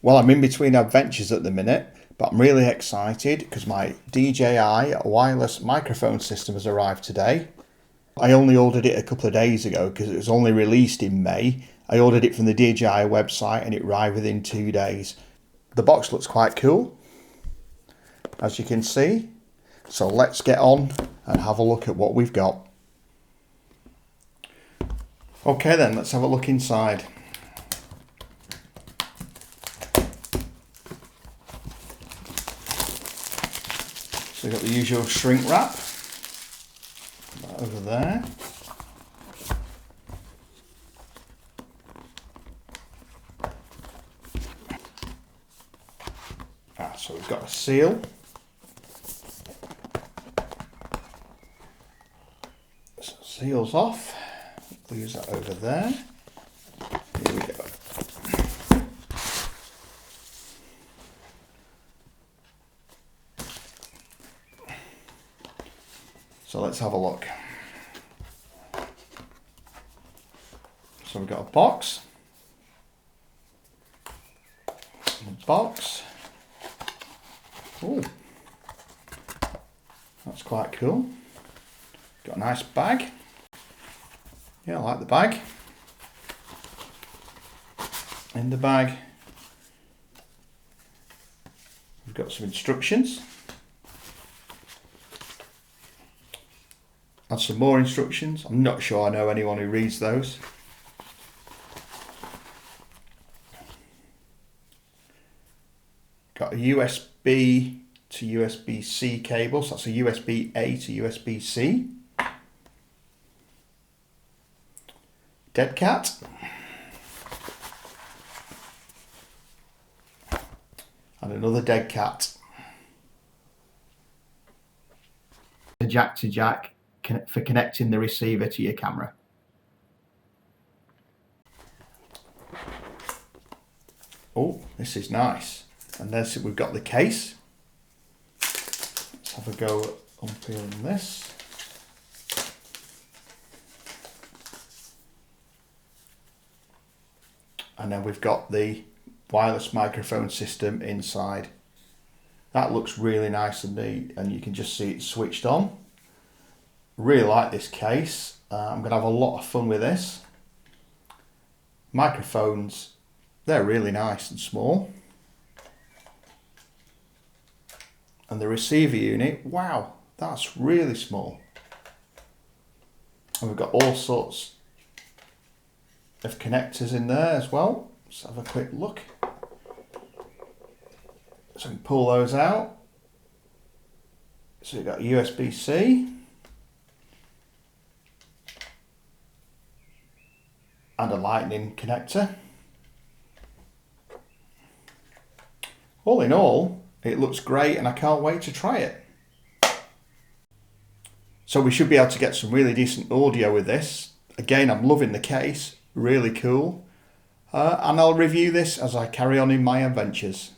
Well, I'm in between adventures at the minute, but I'm really excited because my DJI wireless microphone system has arrived today. I only ordered it a couple of days ago because it was only released in May. I ordered it from the DJI website and it arrived within 2 days. The box looks quite cool, as you can see. So let's get on and have a look at what we've got. Okay then, let's have a look inside. So we've got the usual shrink wrap, that over there. So we've got a seal. So seal's off. We'll use that over there. Here we go. So let's have a look. So we've got a box. Oh, that's quite cool. Got a nice bag. Yeah, I like the bag. In the bag, we've got some instructions. And some more instructions. I'm not sure I know anyone who reads those. Got a USB to USB-C cable, so that's a USB-A to USB-C. Dead cat. And another dead cat. A jack to jack for connecting the receiver to your camera. Oh, this is nice. And then we've got the case. Let's have a go at unpeeling this. And then we've got the wireless microphone system inside. That looks really nice and neat, and you can just see it switched on. Really like this case. I'm going to have a lot of fun with this. Microphones, they're really nice and small. And the receiver unit, wow, that's really small. And we've got all sorts of connectors in there as well. Let's have a quick look. So we can pull those out. So we've got USB-C. And a lightning connector. All in all, it looks great and I can't wait to try it. So we should be able to get some really decent audio with this. Again, I'm loving the case, really cool. And I'll review this as I carry on in my adventures.